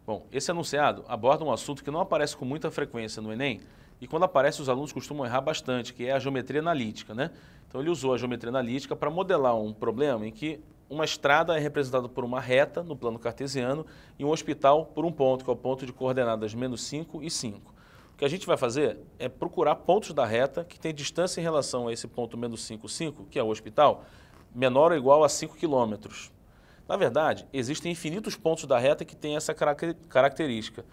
Bom, esse enunciado aborda um assunto que não aparece com muita frequência no Enem e quando aparece os alunos costumam errar bastante, que é a geometria analítica, né? Então ele usou a geometria analítica para modelar um problema em que uma estrada é representada por uma reta no plano cartesiano e um hospital por um ponto, que é o ponto de coordenadas -5 e 5. O que a gente vai fazer é procurar pontos da reta que têm distância em relação a esse ponto -5, 5, que é o hospital, menor ou igual a 5 quilômetros. Na verdade, existem infinitos pontos da reta que têm essa característica.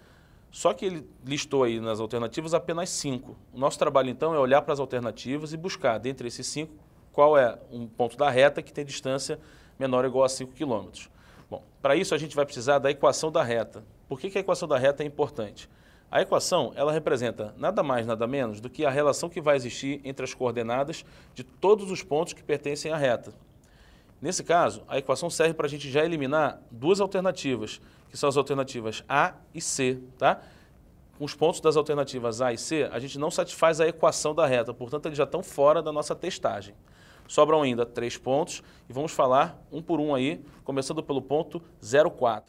Só que ele listou aí nas alternativas apenas 5. O nosso trabalho, então, é olhar para as alternativas e buscar, dentre esses 5, qual é um ponto da reta que tem distância menor ou igual a 5 km. Bom, para isso a gente vai precisar da equação da reta. Por que a equação da reta é importante? A equação, ela representa nada mais, nada menos do que a relação que vai existir entre as coordenadas de todos os pontos que pertencem à reta. Nesse caso, a equação serve para a gente já eliminar duas alternativas, que são as alternativas A e C, tá? Com os pontos das alternativas A e C, a gente não satisfaz a equação da reta, portanto, eles já estão fora da nossa testagem. Sobram ainda 3 pontos e vamos falar um por um aí, começando pelo ponto 0,4,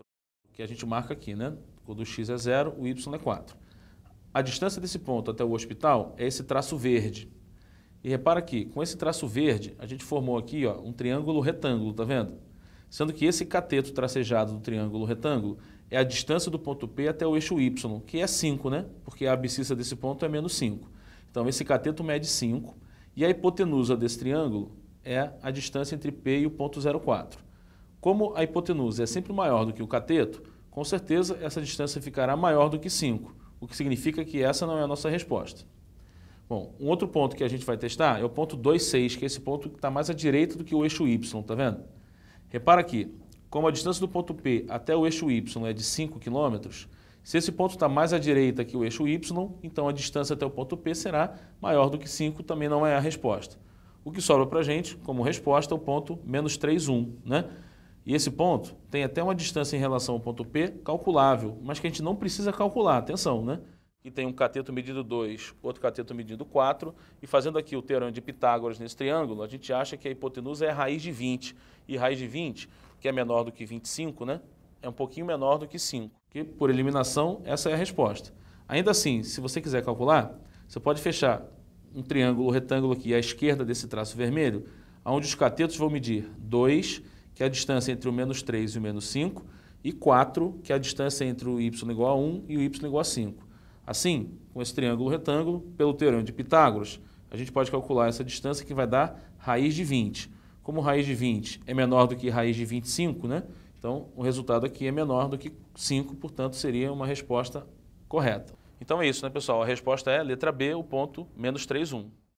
que a gente marca aqui, né? Quando o x é 0, o y é 4. A distância desse ponto até o hospital é esse traço verde. E repara aqui, com esse traço verde, a gente formou aqui ó, um triângulo retângulo, tá vendo? Sendo que esse cateto tracejado do triângulo retângulo é a distância do ponto P até o eixo Y, que é 5, né? Porque a abscissa desse ponto é -5. Então, esse cateto mede 5 e a hipotenusa desse triângulo é a distância entre P e o ponto 0,4. Como a hipotenusa é sempre maior do que o cateto, com certeza essa distância ficará maior do que 5, o que significa que essa não é a nossa resposta. Bom, um outro ponto que a gente vai testar é o ponto 2,6, que é esse ponto que está mais à direita do que o eixo Y, tá vendo? Repara aqui, como a distância do ponto P até o eixo Y é de 5 km, se esse ponto está mais à direita que o eixo Y, então a distância até o ponto P será maior do que 5, também não é a resposta. O que sobra para a gente, como resposta, é o ponto -3,1, né? E esse ponto tem até uma distância em relação ao ponto P calculável, mas que a gente não precisa calcular, atenção, né? Que tem um cateto medido 2, outro cateto medido 4, e fazendo aqui o teorema de Pitágoras nesse triângulo, a gente acha que a hipotenusa é a raiz de 20, e raiz de 20, que é menor do que 25, né, é um pouquinho menor do que 5, que por eliminação essa é a resposta. Ainda assim, se você quiser calcular, você pode fechar um triângulo retângulo aqui à esquerda desse traço vermelho, onde os catetos vão medir 2, que é a distância entre o -3 e o -5, e 4, que é a distância entre o y igual a 1 e o y igual a 5. Assim, com esse triângulo retângulo, pelo teorema de Pitágoras, a gente pode calcular essa distância que vai dar raiz de 20. Como raiz de 20 é menor do que raiz de 25, né? Então o resultado aqui é menor do que 5, portanto seria uma resposta correta. Então é isso, né, pessoal? A resposta é a letra B, o ponto -3,1.